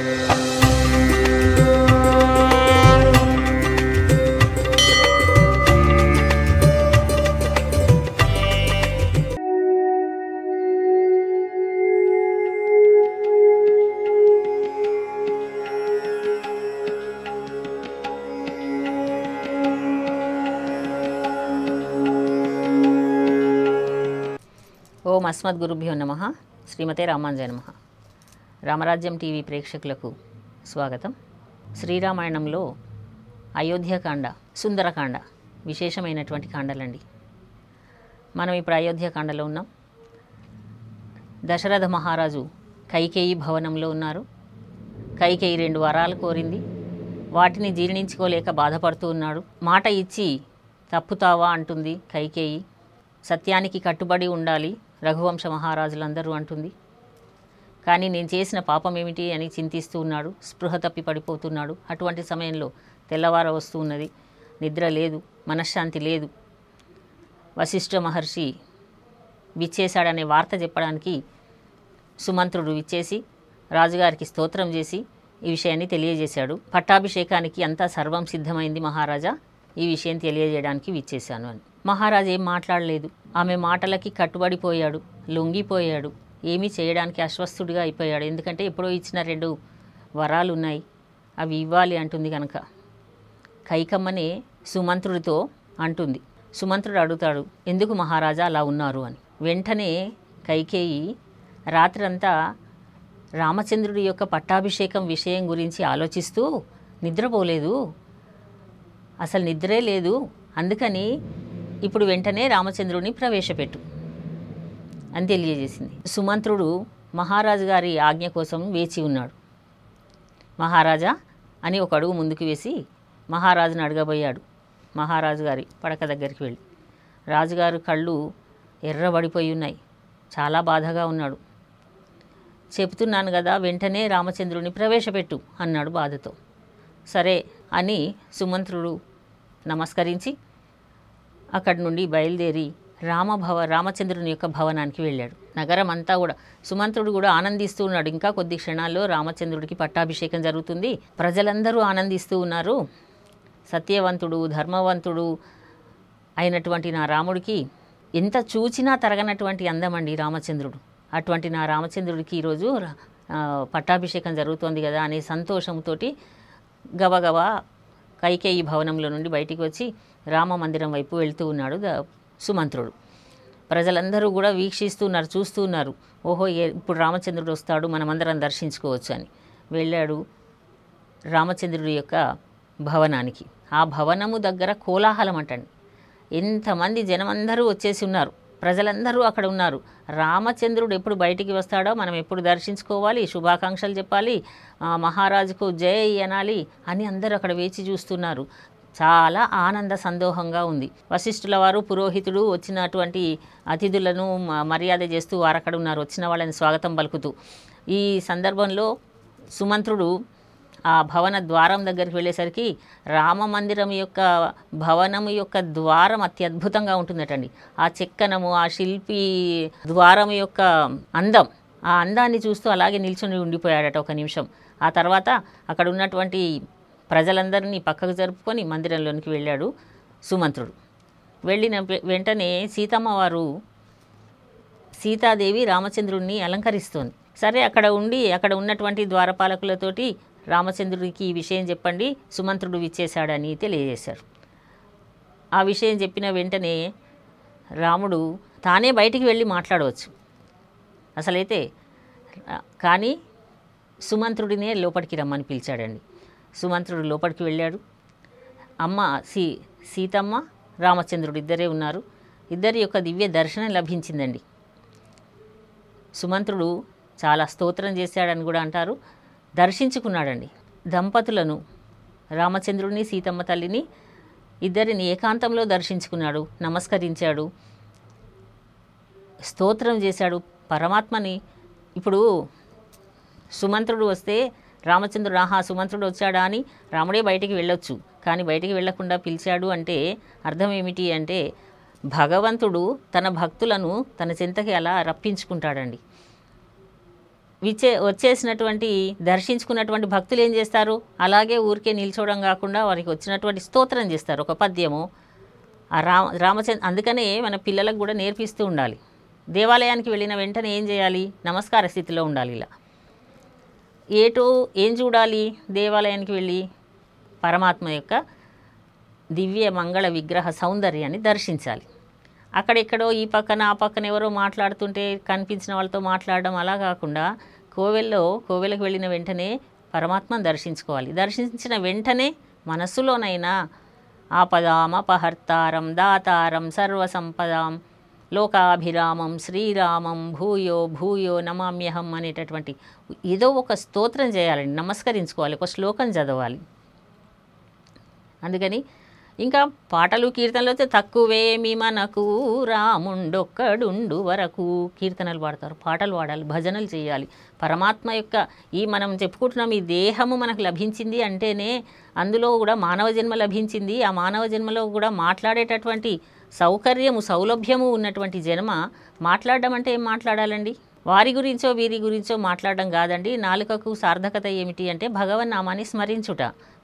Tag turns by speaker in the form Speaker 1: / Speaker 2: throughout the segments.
Speaker 1: ఓం అస్మద్గురుభ్యో నమః. శ్రీమతే రామానుజాయ నమః. రామరాజ్యం టీవీ ప్రేక్షకులకు స్వాగతం. శ్రీరామాయణంలో అయోధ్యకాండ, సుందరకాండ విశేషమైనటువంటి కాండలండి. మనం ఇప్పుడు అయోధ్యకాండలో ఉన్నాం. దశరథ మహారాజు కైకేయి భవనంలో ఉన్నారు. కైకేయి 2 వరాలు కోరింది. వాటిని జీర్ణించుకోలేక బాధపడుతూ ఉన్నాడు. మాట ఇచ్చి తప్పుతావా అంటుంది కైకేయి. సత్యానికి కట్టుబడి ఉండాలి రఘువంశ మహారాజులందరూ అంటుంది. కానీ నేను చేసిన పాపం ఏమిటి అని చింతిస్తూ ఉన్నాడు. స్పృహ తప్పి పడిపోతున్నాడు. అటువంటి సమయంలో తెల్లవార వస్తూ ఉన్నది. నిద్ర లేదు, మనశ్శాంతి లేదు. వశిష్ఠ మహర్షి విచ్చేశాడనే వార్త చెప్పడానికి సుమంత్రుడు విచ్చేసి రాజుగారికి స్తోత్రం చేసి ఈ విషయాన్ని తెలియజేశాడు. పట్టాభిషేకానికి అంతా సర్వం సిద్ధమైంది మహారాజా, ఈ విషయం తెలియజేయడానికి విచ్చేశాను అని. మహారాజు ఏం మాట్లాడలేదు. ఆమె మాటలకి కట్టుబడిపోయాడు, లొంగిపోయాడు. ఏమీ చేయడానికి అస్వస్థుడిగా అయిపోయాడు. ఎందుకంటే ఎప్పుడో ఇచ్చిన 2 వరాలు ఉన్నాయి, అవి ఇవ్వాలి అంటుంది కనుక. కైకమ్మనే సుమంత్రుడితో అంటుంది. సుమంత్రుడు అడుగుతాడు, ఎందుకు మహారాజా అలా ఉన్నారు అని. వెంటనే కైకేయి రాత్రంతా రామచంద్రుడి యొక్క పట్టాభిషేకం విషయం గురించి ఆలోచిస్తూ నిద్రపోలేదు, అసలు నిద్రే లేదు. అందుకని ఇప్పుడు వెంటనే రామచంద్రుడిని ప్రవేశపెట్టు అని తెలియజేసింది. సుమంత్రుడు మహారాజు గారి ఆజ్ఞ కోసం వేచి ఉన్నాడు. మహారాజా అని ఒక అడుగు ముందుకు వేసి మహారాజును అడగబోయాడు. మహారాజు గారి పడక దగ్గరికి వెళ్ళి, రాజుగారు కళ్ళు ఎర్రబడిపోయి ఉన్నాయి, చాలా బాధగా ఉన్నాడు. చెప్తున్నాను కదా, వెంటనే రామచంద్రుడిని ప్రవేశపెట్టు అన్నాడు బాధతో. సరే అని సుమంత్రుడు నమస్కరించి అక్కడి నుండి బయలుదేరి రామచంద్రుని యొక్క భవనానికి వెళ్ళాడు. నగరం అంతా కూడా సుమంత్రుడు కూడా ఆనందిస్తూ ఉన్నాడు. ఇంకా కొద్ది క్షణాల్లో రామచంద్రుడికి పట్టాభిషేకం జరుగుతుంది. ప్రజలందరూ ఆనందిస్తూ ఉన్నారు. సత్యవంతుడు, ధర్మవంతుడు అయినటువంటి నా రాముడికి ఎంత చూచినా తరగనటువంటి అందమండి రామచంద్రుడు. అటువంటి నా రామచంద్రుడికి ఈరోజు పట్టాభిషేకం జరుగుతోంది కదా అనే సంతోషంతో గబగబా కైకేయి భవనంలో నుండి బయటికి వచ్చి రామ మందిరం వైపు వెళ్తూ ఉన్నాడు సుమంత్రుడు. ప్రజలందరూ కూడా వీక్షిస్తున్నారు, చూస్తూ ఉన్నారు. ఓహో, ఇప్పుడు రామచంద్రుడు వస్తాడు, మనమందరం దర్శించుకోవచ్చు అని వెళ్ళాడు రామచంద్రుడి యొక్క భవనానికి. ఆ భవనము దగ్గర కోలాహలం అంటండి. ఎంతమంది జనమందరూ వచ్చేసి ఉన్నారు. ప్రజలందరూ అక్కడ ఉన్నారు. రామచంద్రుడు ఎప్పుడు బయటికి వస్తాడో మనం ఎప్పుడు దర్శించుకోవాలి, శుభాకాంక్షలు చెప్పాలి, మహారాజుకు జై అనాలి అని అందరూ అక్కడ వేచి చూస్తున్నారు. చాలా ఆనంద సందోహంగా ఉంది. వశిష్ఠుల వారు, పురోహితుడు వచ్చినటువంటి అతిథులను మర్యాద చేస్తూ వారు అక్కడ ఉన్నారు, వచ్చిన వాళ్ళని స్వాగతం పలుకుతూ. ఈ సందర్భంలో సుమంత్రుడు ఆ భవన ద్వారం దగ్గరికి వెళ్ళేసరికి రామమందిరం యొక్క భవనం యొక్క ద్వారం అత్యద్భుతంగా ఉంటుందటండి. ఆ చెక్కనము, ఆ శిల్పి ద్వారం యొక్క అందం, ఆ అందాన్ని చూస్తూ అలాగే నిల్చుని ఉండిపోయాడట ఒక నిమిషం. ఆ తర్వాత అక్కడ ఉన్నటువంటి ప్రజలందరినీ పక్కకు జరుపుకొని మందిరంలోనికి వెళ్ళాడు సుమంత్రుడు. వెళ్ళిన వెంటనే సీతమ్మ వారు, సీతాదేవి రామచంద్రుడిని అలంకరిస్తోంది. సరే, అక్కడ ఉన్నటువంటి ద్వారపాలకులతోటి రామచంద్రుడికి ఈ విషయం చెప్పండి, సుమంత్రుడు విచ్చేశాడని తెలియజేశారు. ఆ విషయం చెప్పిన వెంటనే రాముడు తానే బయటికి వెళ్ళి మాట్లాడవచ్చు అసలైతే, కానీ సుమంత్రుడినే లోపలికి రమ్మని పిలిచాడండి. సుమంత్రుడు లోపలికి వెళ్ళాడు. అమ్మ సీతమ్మ, రామచంద్రుడు ఇద్దరే ఉన్నారు. ఇద్దరి యొక్క దివ్య దర్శనం లభించిందండి. సుమంత్రుడు చాలా స్తోత్రం చేశాడని కూడా అంటారు. దర్శించుకున్నాడండి దంపతులను, రామచంద్రుడిని, సీతమ్మ తల్లిని, ఇద్దరిని ఏకాంతంలో దర్శించుకున్నాడు, నమస్కరించాడు, స్తోత్రం చేశాడు పరమాత్మని. ఇప్పుడు సుమంత్రుడు వస్తే రామచంద్రుడు సుమంత్రుడు వచ్చాడా అని రాముడే బయటికి వెళ్ళొచ్చు, కానీ బయటికి వెళ్లకుండా పిలిచాడు అంటే అర్థం ఏమిటి అంటే భగవంతుడు తన భక్తులను తన చెంతకి అలా రప్పించుకుంటాడండి. వచ్చేసినటువంటి దర్శించుకున్నటువంటి భక్తులు ఏం చేస్తారు, అలాగే ఊరికే నిల్చోవడం కాకుండా వారికి వచ్చినటువంటి స్తోత్రం చేస్తారు, ఒక పద్యము. ఆ రామచంద్ర అందుకనే మన పిల్లలకు కూడా నేర్పిస్తూ ఉండాలి. దేవాలయానికి వెళ్ళిన వెంటనే ఏం చేయాలి, నమస్కార స్థితిలో ఉండాలి. ఇలా ఏం చూడాలి, దేవాలయానికి వెళ్ళి పరమాత్మ యొక్క దివ్య మంగళ విగ్రహ సౌందర్యాన్ని దర్శించాలి. అక్కడెక్కడో ఈ పక్కన ఆ పక్కన ఎవరో మాట్లాడుతుంటే కనిపించిన వాళ్ళతో మాట్లాడడం అలా కాకుండా కోవెలకు వెళ్ళిన వెంటనే పరమాత్మను దర్శించుకోవాలి. దర్శించిన వెంటనే మనస్సులోనైనా ఆపదామపహర్తారం దాతారం సర్వసంపదాం లోకాభిరామం శ్రీరామం భూయో భూయో నమామ్యహం అనేటటువంటి ఏదో ఒక స్తోత్రం చేయాలండి, నమస్కరించుకోవాలి, ఒక శ్లోకం చదవాలి. అందుకని ఇంకా పాటలు కీర్తనలు అయితే తక్కువేమి మనకు రాముండొక్కడుండు వరకు కీర్తనలు పాడతారు, పాటలు పాడాలి, భజనలు చేయాలి. పరమాత్మ యొక్క మనం చెప్పుకుంటున్నాం, ఈ దేహము మనకు లభించింది అంటేనే అందులో కూడా మానవ జన్మ లభించింది. ఆ మానవ జన్మలో కూడా మాట్లాడేటటువంటి సౌలభ్యము ఉన్నటువంటి జన్మ. మాట్లాడడం అంటే ఏం మాట్లాడాలండి, వారి గురించో వీరి గురించో మాట్లాడడం కాదండి. నాలుకకు సార్థకత ఏమిటి అంటే భగవన్నామాన్ని స్మరించుట.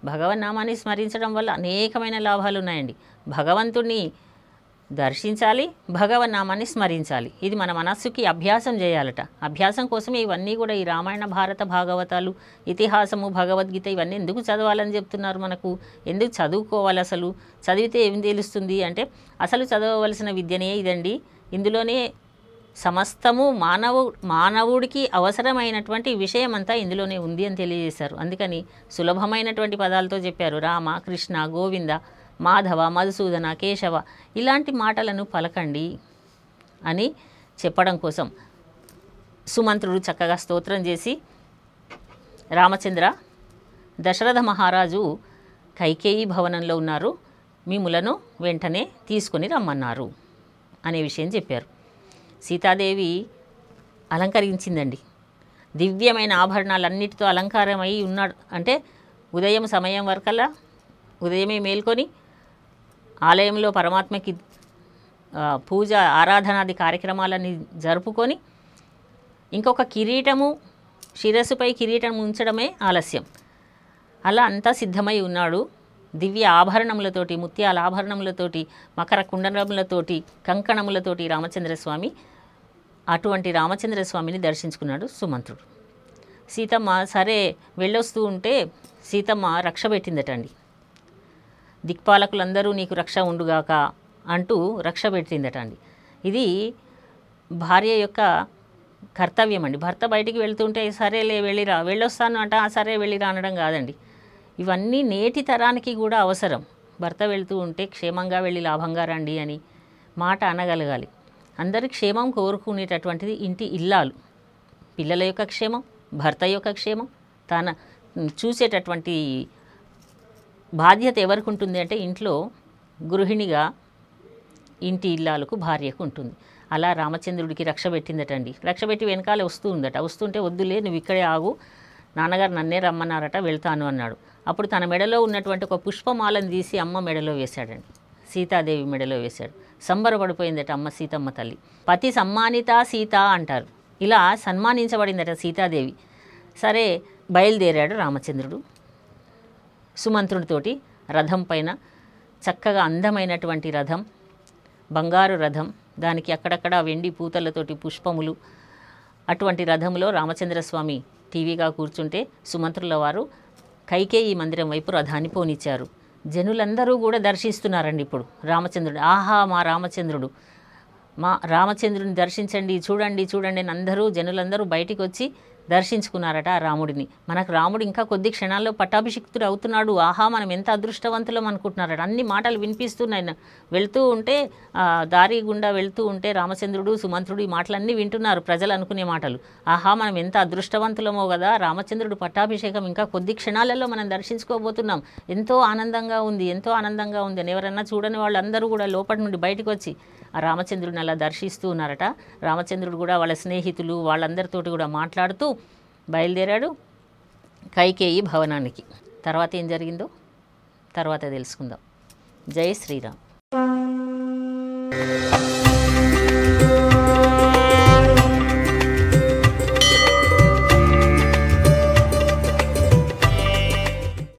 Speaker 1: భగవన్నామాన్ని స్మరించడం వల్ల అనేకమైన లాభాలు ఉన్నాయండి. భగవంతుణ్ణి దర్శించాలి, భగవన్నామాన్ని స్మరించాలి. ఇది మన మనస్సుకి అభ్యాసం చేయాలట. అభ్యాసం కోసమే ఇవన్నీ కూడా ఈ రామాయణ భారత భాగవతాలు, ఇతిహాసము, భగవద్గీత ఇవన్నీ ఎందుకు చదవాలని చెప్తున్నారు మనకు, ఎందుకు చదువుకోవాలి, అసలు చదివితే ఏం తెలుస్తుంది అంటే అసలు చదవవలసిన విద్యనే ఇదండి. ఇందులోనే సమస్తము మానవుడికి అవసరమైనటువంటి విషయం అంతా ఇందులోనే ఉంది అని తెలియజేశారు. అందుకని సులభమైనటువంటి పదాలతో చెప్పారు. రామ, కృష్ణ, గోవింద, మాధవ, మధుసూదన, కేశవ ఇలాంటి మాటలను పలకండి అని చెప్పడం కోసం సుమంత్రుడు చక్కగా స్తోత్రం చేసి, రామచంద్ర, దశరథ మహారాజు కైకేయి భవనంలో ఉన్నారు, మిమ్ములను వెంటనే తీసుకొని రమ్మన్నారు అనే విషయం చెప్పారు. సీతాదేవి అలంకరించిందండి, దివ్యమైన ఆభరణాలన్నిటితో అలంకారమై ఉన్నాడు. అంటే ఉదయం సమయం వరకల్లా ఉదయమే మేల్కొని ఆలయంలో పరమాత్మకి పూజ ఆరాధనాది కార్యక్రమాలన్నీ జరుపుకొని ఇంకొక కిరీటము, శిరస్సుపై కిరీటం ఉంచడమే ఆలస్యం. అలా అంతా సిద్ధమై ఉన్నాడు. దివ్య ఆభరణములతోటి, ముత్యాల ఆభరణములతోటి, మకర కుండలములతోటి, కంకణములతోటి రామచంద్రస్వామి, అటువంటి రామచంద్రస్వామిని దర్శించుకున్నాడు సుమంత్రుడు. సీతమ్మ సరే వెళ్ళొస్తూ ఉంటే సీతమ్మ రక్ష పెట్టిందటండి. దిక్పాలకులందరూ నీకు రక్ష ఉండుగాక అంటూ రక్ష పెట్టిందటండి. ఇది భార్య యొక్క కర్తవ్యం అండి. భర్త బయటికి వెళ్తుంటే సరేలే వెళ్ళిరా, వెళ్ళొస్తాను అంట, సరే వెళ్ళిరా అనడం కాదండి. ఇవన్నీ నేటి తరానికి కూడా అవసరం. భర్త వెళ్తూ ఉంటే క్షేమంగా వెళ్ళి లాభంగా రండి అని మాట అనగలగాలి. అందరి క్షేమం కోరుకునేటటువంటిది ఇంటి ఇల్లాలు. పిల్లల యొక్క క్షేమం, భర్త యొక్క క్షేమం, తన చూసేటటువంటి బాధ్యత ఎవరికి ఉంటుంది అంటే ఇంట్లో గృహిణిగా ఇంటి ఇల్లాలకు భార్యకు ఉంటుంది. అలా రామచంద్రుడికి రక్ష పెట్టిందటండి. రక్ష పెట్టి వెనకాలే వస్తూ ఉందట. వస్తుంటే వద్దులే నువ్వు ఇక్కడే ఆగు, నాన్నగారు నన్నే రమ్మన్నారట, వెళ్తాను అన్నాడు. అప్పుడు తన మెడలో ఉన్నటువంటి ఒక పుష్పమాలను తీసి అమ్మ మెడలో వేశాడండి, సీతాదేవి మెడలో వేశాడు. సంబరపడిపోయిందట అమ్మ సీతమ్మ తల్లి. పతి సమ్మానిత సీత అంటారు. ఇలా సన్మానించబడిందట సీతాదేవి. సరే బయలుదేరాడు రామచంద్రుడు సుమంత్రుడితోటి రథం పైన. చక్కగా అందమైనటువంటి రథం, బంగారు రథం, దానికి అక్కడక్కడ వెండి పూతలతోటి పుష్పములు. అటువంటి రథంలో రామచంద్రస్వామి టీవీగా కూర్చుంటే సుమంత్రుల వారు కైకేయి మందిరం వైపు రథాన్ని పోనిచ్చారు. జనులందరూ కూడా దర్శిస్తున్నారండి ఇప్పుడు రామచంద్రుడు. ఆహా మా రామచంద్రుడు, మా రామచంద్రుని దర్శించండి, చూడండి చూడండి అని అందరూ జనులందరూ బయటికి వచ్చి దర్శించుకున్నారట ఆ రాముడిని. మనకు రాముడు ఇంకా కొద్ది క్షణాల్లో పట్టాభిషిక్తుడు అవుతున్నాడు, ఆహా మనం ఎంత అదృష్టవంతులం అనుకుంటున్నారట. అన్ని మాటలు వినిపిస్తున్నాయి. వెళ్తూ ఉంటే దారి గుండా వెళ్తూ ఉంటే రామచంద్రుడు సుమంత్రుడు ఈ మాటలన్నీ వింటున్నారు, ప్రజలు అనుకునే మాటలు. ఆహా మనం ఎంత అదృష్టవంతులమో కదా, రామచంద్రుడు పట్టాభిషేకం ఇంకా కొద్ది క్షణాలలో మనం దర్శించుకోబోతున్నాం, ఎంతో ఆనందంగా ఉంది, ఎంతో ఆనందంగా ఉంది అని ఎవరన్నా చూడని వాళ్ళందరూ కూడా లోపటి నుండి బయటకు వచ్చి ఆ రామచంద్రుడిని అలా దర్శిస్తూ ఉన్నారట. రామచంద్రుడు కూడా వాళ్ళ స్నేహితులు వాళ్ళందరితోటి కూడా మాట్లాడుతూ బయలుదేరాడు కైకేయి భవనానికి. తర్వాత ఏం జరిగిందో తర్వాత తెలుసుకుందాం. జై శ్రీరామ్.